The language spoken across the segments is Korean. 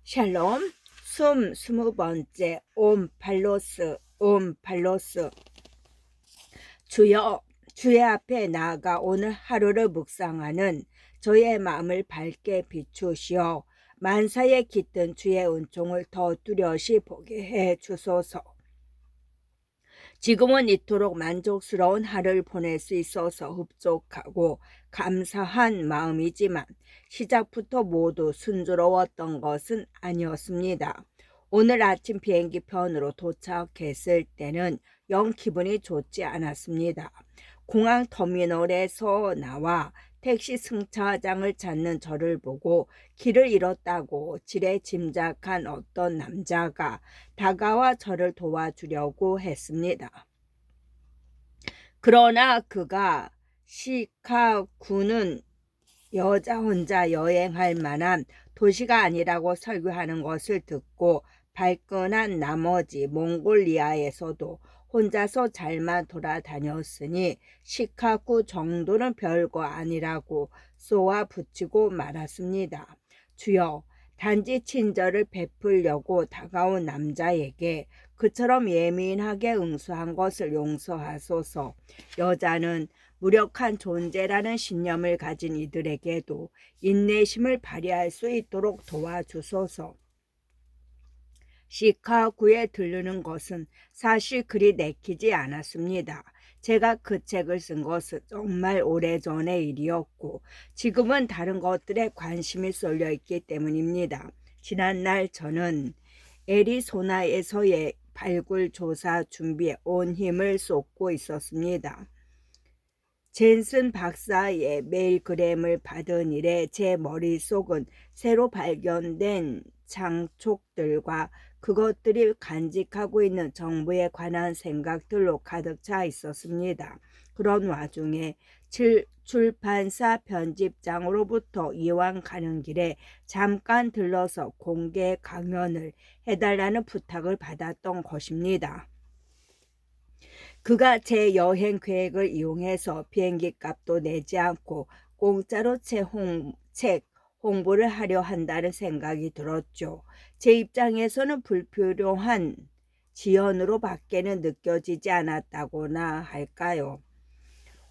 샬롬. 20번째 옴 발로스. 주여, 주의 앞에 나아가 오늘 하루를 묵상하는 저의 마음을 밝게 비추시어 만사에 깃든 주의 은총을 더 뚜렷이 보게 해 주소서. 지금은 이토록 만족스러운 하루를 보낼 수 있어서 흡족하고 감사한 마음이지만 시작부터 모두 순조로웠던 것은 아니었습니다. 오늘 아침 비행기 편으로 도착했을 때는 영 기분이 좋지 않았습니다. 공항 터미널에서 나와 택시 승차장을 찾는 저를 보고 길을 잃었다고 지레 짐작한 어떤 남자가 다가와 저를 도와주려고 했습니다. 그러나 그가 시카구는 여자 혼자 여행할 만한 도시가 아니라고 설교하는 것을 듣고 발끈한 나머지 몽골리아에서도 혼자서 잘만 돌아다녔으니 시카구 정도는 별거 아니라고 쏘아붙이고 말았습니다. 주여, 단지 친절을 베풀려고 다가온 남자에게 그처럼 예민하게 응수한 것을 용서하소서. 여자는 무력한 존재라는 신념을 가진 이들에게도 인내심을 발휘할 수 있도록 도와주소서. 시카구에 들르는 것은 사실 그리 내키지 않았습니다. 제가 그 책을 쓴 것은 정말 오래전의 일이었고 지금은 다른 것들에 관심이 쏠려 있기 때문입니다. 지난날 저는 애리조나에서의 발굴 조사 준비에 온 힘을 쏟고 있었습니다. 젠슨 박사의 메일그램을 받은 이래 제 머릿속은 새로 발견된 장촉들과 그것들이 간직하고 있는 정보에 관한 생각들로 가득 차 있었습니다. 그런 와중에 출판사 편집장으로부터 이왕 가는 길에 잠깐 들러서 공개 강연을 해달라는 부탁을 받았던 것입니다. 그가 제 여행 계획을 이용해서 비행기 값도 내지 않고 공짜로 책 홍보를 하려 한다는 생각이 들었죠. 제 입장에서는 불필요한 지연으로 밖에는 느껴지지 않았다고나 할까요?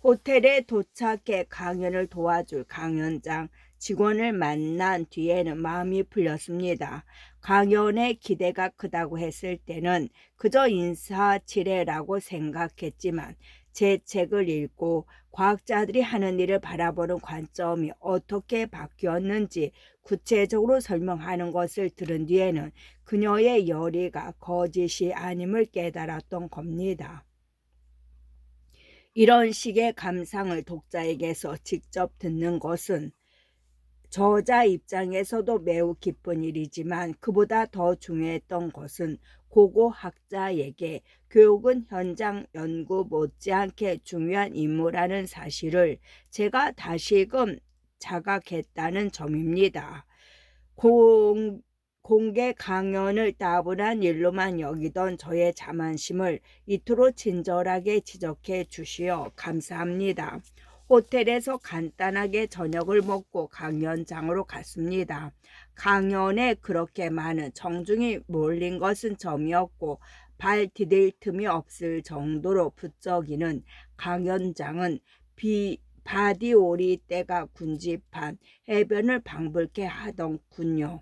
호텔에 도착해 강연을 도와줄 강연장 직원을 만난 뒤에는 마음이 풀렸습니다. 강연의 기대가 크다고 했을 때는 그저 인사치레라고 생각했지만 제 책을 읽고 과학자들이 하는 일을 바라보는 관점이 어떻게 바뀌었는지 구체적으로 설명하는 것을 들은 뒤에는 그녀의 열의가 거짓이 아님을 깨달았던 겁니다. 이런 식의 감상을 독자에게서 직접 듣는 것은 저자 입장에서도 매우 기쁜 일이지만 그보다 더 중요했던 것은 고고학자에게 교육은 현장 연구 못지않게 중요한 임무라는 사실을 제가 다시금 자각했다는 점입니다. 공개 강연을 따분한 일로만 여기던 저의 자만심을 이토록 친절하게 지적해 주시어 감사합니다. 호텔에서 간단하게 저녁을 먹고 강연장으로 갔습니다. 강연에 그렇게 많은 청중이 몰린 것은 처음이었고 발 디딜 틈이 없을 정도로 부쩍이는 강연장은 바디오리 때가 군집한 해변을 방불케 하더군요.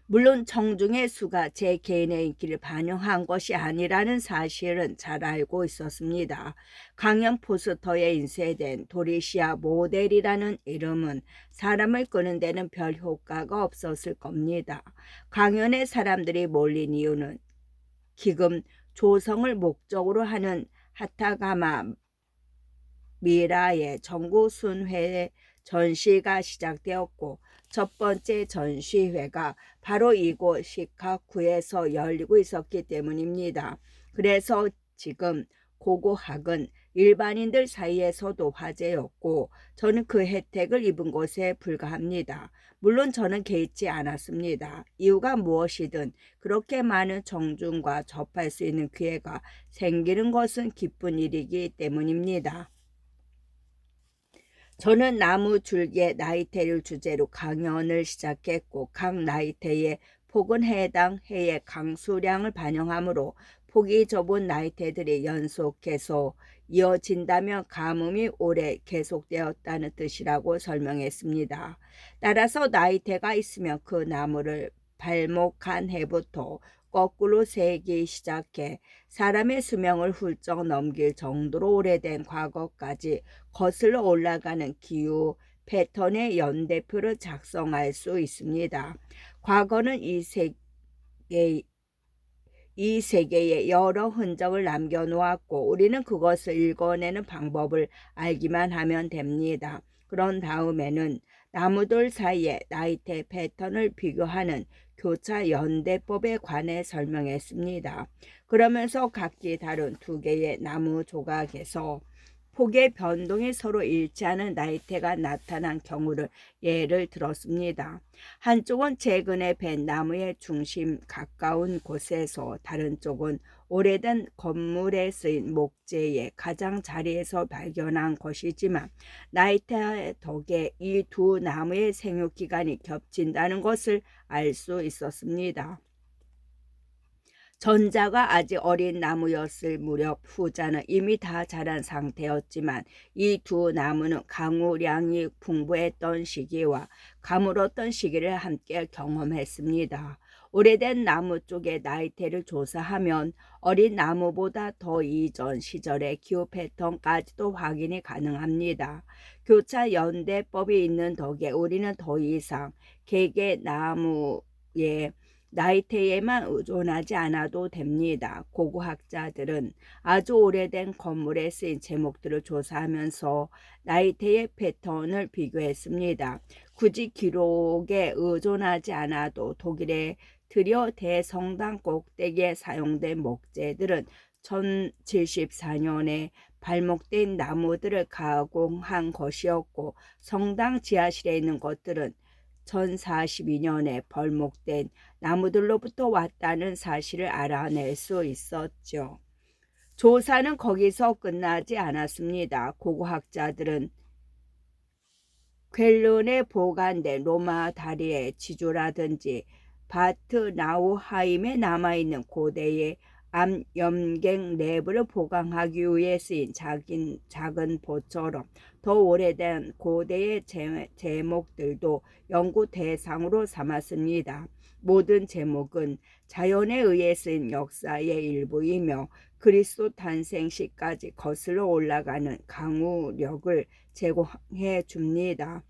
물론 청중의 수가 제 개인의 인기를 반영한 것이 아니라는 사실은 잘 알고 있었습니다. 강연 포스터에 인쇄된 도리시아 모델이라는 이름은 사람을 끄는 데는 별 효과가 없었을 겁니다. 강연에 사람들이 몰린 이유는 기금 조성을 목적으로 하는 하타가마 미라의 전국 순회 전시가 시작되었고 첫 번째 전시회가 바로 이곳 시카구에서 열리고 있었기 때문입니다. 그래서 지금 고고학은 일반인들 사이에서도 화제였고 저는 그 혜택을 입은 것에 불과합니다. 물론 저는 개의치 않았습니다. 이유가 무엇이든 그렇게 많은 청중과 접할 수 있는 기회가 생기는 것은 기쁜 일이기 때문입니다. 저는 나무 줄기의 나이테를 주제로 강연을 시작했고 각 나이테의 폭은 해당 해의 강수량을 반영하므로 폭이 좁은 나이테들이 연속해서 이어진다면 가뭄이 오래 계속되었다는 뜻이라고 설명했습니다. 따라서 나이테가 있으면 그 나무를 발목한 해부터 거꾸로 세기 시작해 사람의 수명을 훌쩍 넘길 정도로 오래된 과거까지 거슬러 올라가는 기후 패턴의 연대표를 작성할 수 있습니다. 과거는 이 세계에 여러 흔적을 남겨놓았고 우리는 그것을 읽어내는 방법을 알기만 하면 됩니다. 그런 다음에는 나무들 사이의 나이테 패턴을 비교하는 교차 연대법에 관해 설명했습니다. 그러면서 각기 다른 두 개의 나무 조각에서 폭의 변동이 서로 일치하는 나이테가 나타난 경우를 예를 들었습니다. 한쪽은 최근에 벤 나무의 중심 가까운 곳에서 다른 쪽은 오래된 건물에 쓰인 목재의 가장자리에서 발견한 것이지만 나이테 덕에 이 두 나무의 생육기간이 겹친다는 것을 알 수 있었습니다. 전자가 아직 어린 나무였을 무렵 후자는 이미 다 자란 상태였지만 이 두 나무는 강우량이 풍부했던 시기와 가물었던 시기를 함께 경험했습니다. 오래된 나무 쪽의 나이테를 조사하면 어린 나무보다 더 이전 시절의 기후 패턴까지도 확인이 가능합니다. 교차 연대법이 있는 덕에 우리는 더 이상 개개 나무의 나이테에만 의존하지 않아도 됩니다. 고고학자들은 아주 오래된 건물에 쓰인 제목들을 조사하면서 나이테의 패턴을 비교했습니다. 굳이 기록에 의존하지 않아도 독일의 드려 대성당 꼭대기에 사용된 목재들은 1074년에 발목된 나무들을 가공한 것이었고 성당 지하실에 있는 것들은 1042년에 벌목된 나무들로부터 왔다는 사실을 알아낼 수 있었죠. 조사는 거기서 끝나지 않았습니다. 고고학자들은 쾰른에 보관된 로마 다리의 지조라든지 바트나우하임에 남아있는 고대의 암염갱 내부를 보강하기 위해 쓰인 작은 보처럼 더 오래된 고대의 제목들도 연구 대상으로 삼았습니다. 모든 제목은 자연에 의해 쓰인 역사의 일부이며 그리스도 탄생 시까지 거슬러 올라가는 강우력을 제공해 줍니다.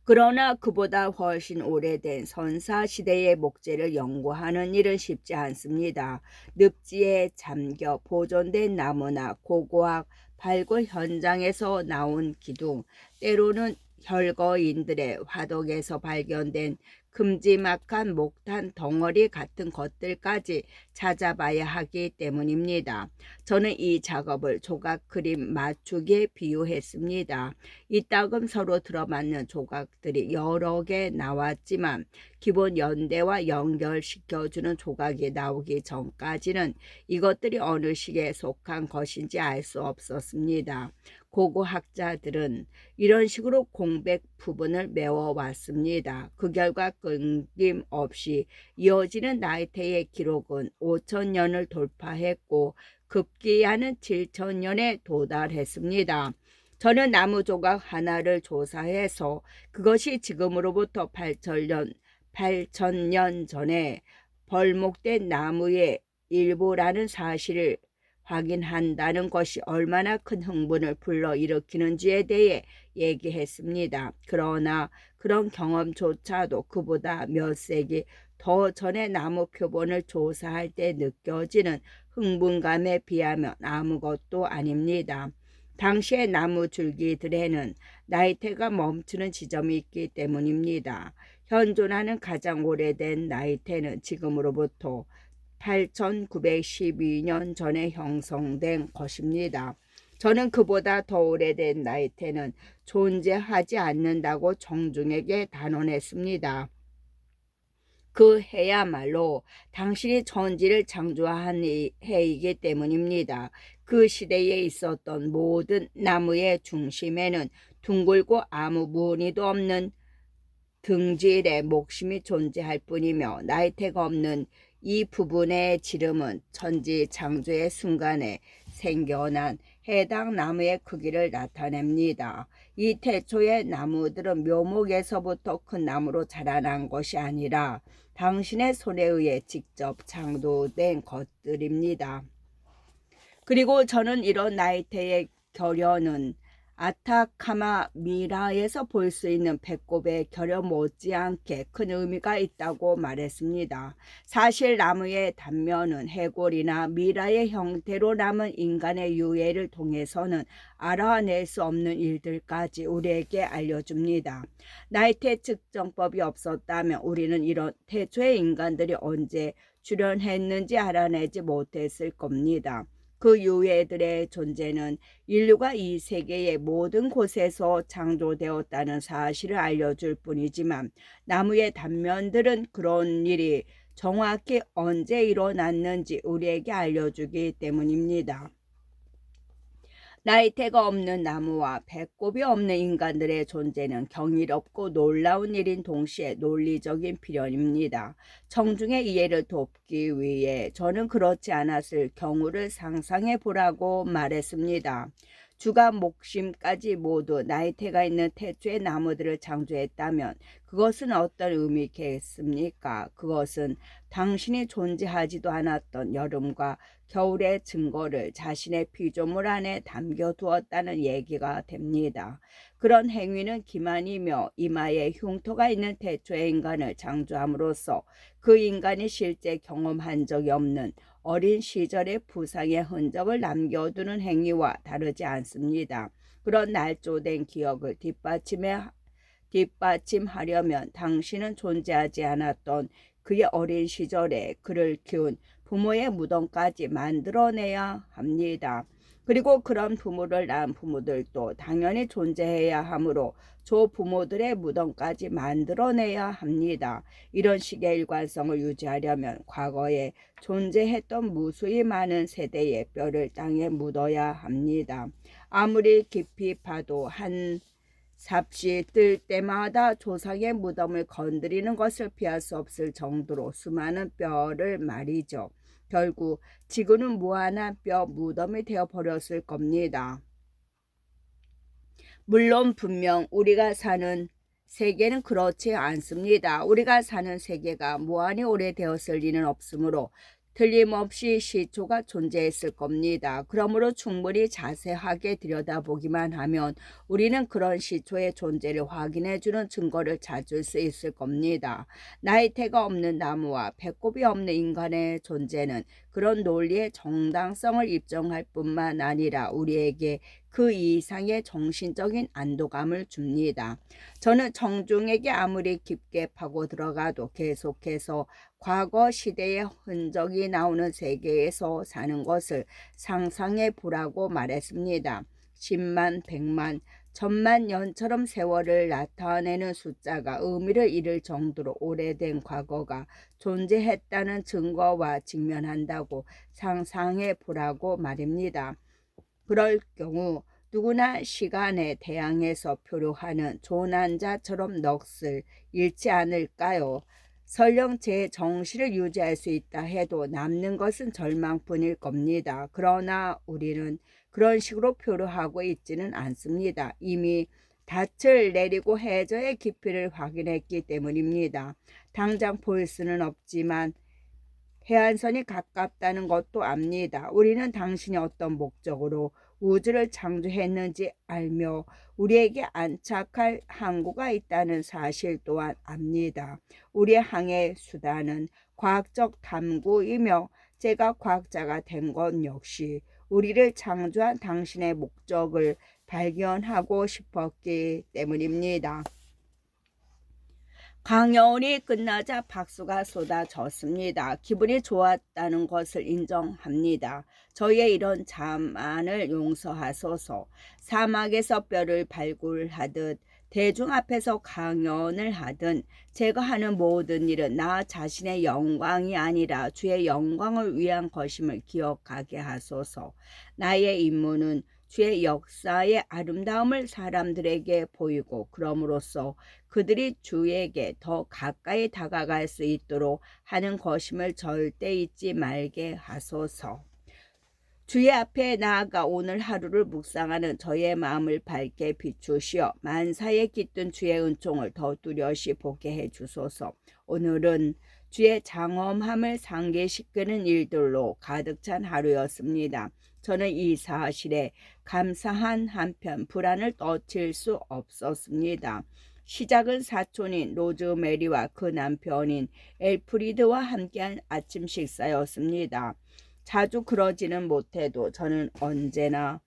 그러나 그보다 훨씬 오래된 선사시대의 목재를 연구하는 일은 쉽지 않습니다. 늪지에 잠겨 보존된 나무나 고고학 발굴 현장에서 나온 기둥, 때로는 혈거인들의 화덕에서 발견된 큼지막한 목탄 덩어리 같은 것들까지 찾아봐야 하기 때문입니다. 저는 이 작업을 조각 그림 맞추기에 비유했습니다. 이따금 서로 들어맞는 조각들이 여러 개 나왔지만 기본 연대와 연결시켜주는 조각이 나오기 전까지는 이것들이 어느 시기에 속한 것인지 알 수 없었습니다. 고고학자들은 이런 식으로 공백 부분을 메워왔습니다. 그 결과 끊김없이 이어지는 나이테의 기록은 5,000년을 돌파했고 급기야는 7,000년에 도달했습니다. 저는 나무 조각 하나를 조사해서 그것이 지금으로부터 8,000년 전에 벌목된 나무의 일부라는 사실을 확인한다는 것이 얼마나 큰 흥분을 불러일으키는지에 대해 얘기했습니다. 그러나 그런 경험조차도 그보다 몇 세기 더 전의 나무 표본을 조사할 때 느껴지는 흥분감에 비하면 아무것도 아닙니다. 당시의 나무 줄기들에는 나이테가 멈추는 지점이 있기 때문입니다. 현존하는 가장 오래된 나이테는 지금으로부터 8,912년 전에 형성된 것입니다. 저는 그보다 더 오래된 나이테는 존재하지 않는다고 청중에게 단언했습니다. 그 해야말로 당신이 천지를 창조한 해이기 때문입니다. 그 시대에 있었던 모든 나무의 중심에는 둥글고 아무 무늬도 없는 등질의 목심이 존재할 뿐이며 나이테가 없는 이 부분의 지름은 천지 창조의 순간에 생겨난 해당 나무의 크기를 나타냅니다. 이 태초의 나무들은 묘목에서부터 큰 나무로 자라난 것이 아니라 당신의 손에 의해 직접 창조된 것들입니다. 그리고 저는 이런 나이테의 결연은 아타카마 미라에서 볼 수 있는 배꼽의 결연 못지않게 큰 의미가 있다고 말했습니다. 사실 나무의 단면은 해골이나 미라의 형태로 남은 인간의 유해를 통해서는 알아낼 수 없는 일들까지 우리에게 알려줍니다. 나이테 측정법이 없었다면 우리는 이런 태초의 인간들이 언제 출현했는지 알아내지 못했을 겁니다. 그 유해들의 존재는 인류가 이 세계의 모든 곳에서 창조되었다는 사실을 알려줄 뿐이지만 나무의 단면들은 그런 일이 정확히 언제 일어났는지 우리에게 알려주기 때문입니다. 나이테가 없는 나무와 배꼽이 없는 인간들의 존재는 경이롭고 놀라운 일인 동시에 논리적인 필연입니다. 청중의 이해를 돕기 위해 저는 그렇지 않았을 경우를 상상해 보라고 말했습니다. 주가 목심까지 모두 나이테가 있는 태초의 나무들을 창조했다면 그것은 어떤 의미겠습니까? 그것은 당신이 존재하지도 않았던 여름과 겨울의 증거를 자신의 피조물 안에 담겨두었다는 얘기가 됩니다. 그런 행위는 기만이며 이마에 흉터가 있는 태초의 인간을 창조함으로써 그 인간이 실제 경험한 적이 없는 어린 시절의 부상의 흔적을 남겨두는 행위와 다르지 않습니다. 그런 날조된 기억을 뒷받침하려면 당신은 존재하지 않았던 그의 어린 시절에 그를 키운 부모의 무덤까지 만들어내야 합니다. 그리고 그런 부모를 낳은 부모들도 당연히 존재해야 하므로 조 부모들의 무덤까지 만들어내야 합니다. 이런 식의 일관성을 유지하려면 과거에 존재했던 무수히 많은 세대의 뼈를 땅에 묻어야 합니다. 아무리 깊이 파도 한 삽시 뜰 때마다 조상의 무덤을 건드리는 것을 피할 수 없을 정도로 수많은 뼈를 말이죠. 결국 지구는 무한한 뼈 무덤이 되어버렸을 겁니다. 물론 분명 우리가 사는 세계는 그렇지 않습니다. 우리가 사는 세계가 무한히 오래되었을 리는 없으므로 틀림없이 시초가 존재했을 겁니다. 그러므로 충분히 자세하게 들여다보기만 하면 우리는 그런 시초의 존재를 확인해주는 증거를 찾을 수 있을 겁니다. 나이테가 없는 나무와 배꼽이 없는 인간의 존재는 그런 논리의 정당성을 입증할 뿐만 아니라 우리에게 그 이상의 정신적인 안도감을 줍니다. 저는 청중에게 아무리 깊게 파고 들어가도 계속해서 과거 시대의 흔적이 나오는 세계에서 사는 것을 상상해 보라고 말했습니다. 10만, 100만, 1000만 년처럼 세월을 나타내는 숫자가 의미를 잃을 정도로 오래된 과거가 존재했다는 증거와 직면한다고 상상해 보라고 말입니다. 그럴 경우 누구나 시간에 대항해서 표류하는 조난자처럼 넋을 잃지 않을까요? 설령 제 정신을 유지할 수 있다 해도 남는 것은 절망뿐일 겁니다. 그러나 우리는 그런 식으로 표류하고 있지는 않습니다. 이미 닻을 내리고 해저의 깊이를 확인했기 때문입니다. 당장 볼 수는 없지만 해안선이 가깝다는 것도 압니다. 우리는 당신이 어떤 목적으로 우주를 창조했는지 알며 우리에게 안착할 항구가 있다는 사실 또한 압니다. 우리의 항해 수단은 과학적 탐구이며 제가 과학자가 된 건 역시 우리를 창조한 당신의 목적을 발견하고 싶었기 때문입니다. 강연이 끝나자 박수가 쏟아졌습니다. 기분이 좋았다는 것을 인정합니다. 저희의 이런 자만을 용서하소서. 사막에서 뼈를 발굴하듯 대중 앞에서 강연을 하든 제가 하는 모든 일은 나 자신의 영광이 아니라 주의 영광을 위한 것임을 기억하게 하소서. 나의 임무는 주의 역사의 아름다움을 사람들에게 보이고 그럼으로써 그들이 주에게 더 가까이 다가갈 수 있도록 하는 것임을 절대 잊지 말게 하소서. 주의 앞에 나아가 오늘 하루를 묵상하는 저의 마음을 밝게 비추시어 만사에 깃든 주의 은총을 더 뚜렷이 보게 해주소서. 오늘은 주의 장엄함을 상기시키는 일들로 가득 찬 하루였습니다. 저는 이 사실에 감사한 한편 불안을 떠칠 수 없었습니다. 시작은 사촌인 로즈메리와 그 남편인 엘프리드와 함께한 아침 식사였습니다. 자주 그러지는 못해도 저는 언제나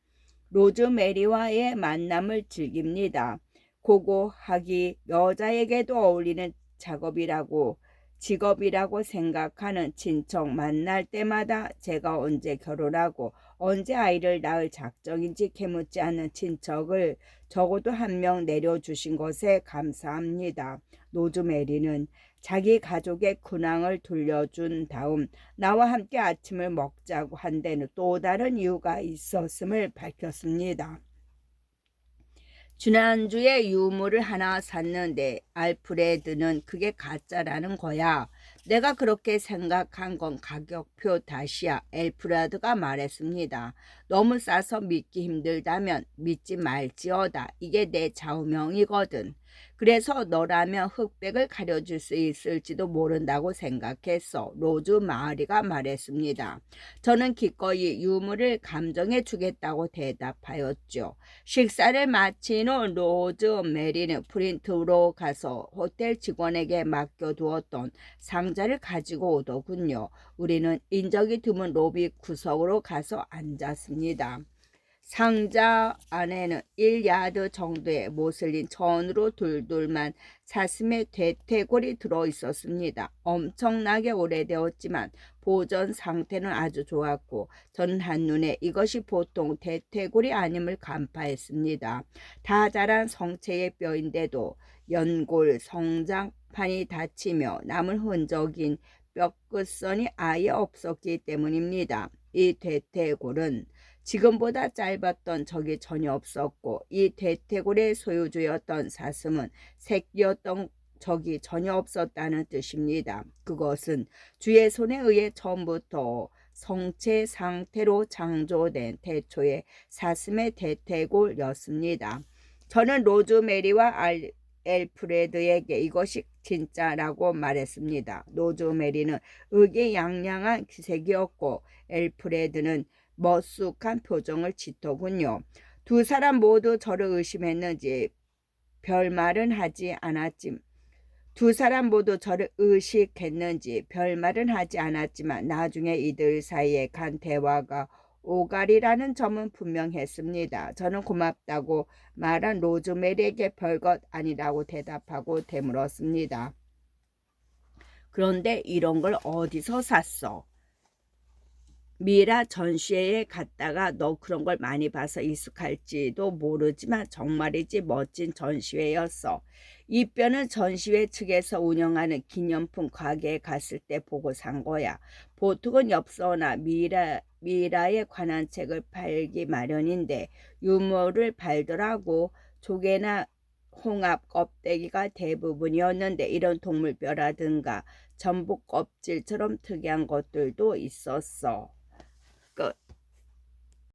로즈메리와의 만남을 즐깁니다. 고고하기 여자에게도 어울리는 직업이라고 생각하는 친척 만날 때마다 제가 언제 결혼하고 언제 아이를 낳을 작정인지 캐묻지 않는 친척을 적어도 한 명 내려주신 것에 감사합니다. 로즈메리는 자기 가족의 근황을 들려준 다음 나와 함께 아침을 먹자고 한 데는 또 다른 이유가 있었음을 밝혔습니다. 지난주에 유물을 하나 샀는데 알프레드는 그게 가짜라는 거야. 내가 그렇게 생각한 건 가격표 탓이야. 엘프레드가 말했습니다. 너무 싸서 믿기 힘들다면 믿지 말지어다. 이게 내 좌우명이거든. 그래서 너라면 흑백을 가려줄 수 있을지도 모른다고 생각했어. 로즈마리가 말했습니다. 저는 기꺼이 유물을 감정해 주겠다고 대답하였죠. 식사를 마친 후 로즈메리는 프린트로 가서 호텔 직원에게 맡겨두었던 상자를 가지고 오더군요. 우리는 인적이 드문 로비 구석으로 가서 앉았습니다. 상자 안에는 1야드 정도의 모슬린 천으로 둘둘만 사슴의 대퇴골이 들어있었습니다. 엄청나게 오래되었지만 보존 상태는 아주 좋았고 저는 한눈에 이것이 보통 대퇴골이 아님을 간파했습니다. 다 자란 성체의 뼈인데도 연골, 성장판이 닫히며 남은 흔적인 뼈끝선이 아예 없었기 때문입니다. 이 대퇴골은 지금보다 짧았던 적이 전혀 없었고 이 대퇴골의 소유주였던 사슴은 새끼였던 적이 전혀 없었다는 뜻입니다. 그것은 주의 손에 의해 처음부터 성체 상태로 창조된 태초의 사슴의 대퇴골이었습니다. 저는 로즈메리와 엘프레드에게 이것이 진짜라고 말했습니다. 로즈메리는 의기양양한 기색이었고 엘프레드는 머쓱한 표정을 짓더군요. 두 사람 모두 저를 의심했는지 별말은 하지 않았지만 나중에 이들 사이에 간 대화가 오가리라는 점은 분명했습니다. 저는 고맙다고 말한 로즈메리에게 별것 아니라고 대답하고 되물었습니다. 그런데 이런 걸 어디서 샀어? 미라 전시회에 갔다가 너 그런 걸 많이 봐서 익숙할지도 모르지만 정말이지 멋진 전시회였어. 이 뼈는 전시회 측에서 운영하는 기념품 가게에 갔을 때 보고 산 거야. 보통은 엽서나 미라에 관한 책을 팔기 마련인데 유물을 팔더라고. 조개나 홍합 껍데기가 대부분이었는데 이런 동물뼈라든가 전복 껍질처럼 특이한 것들도 있었어.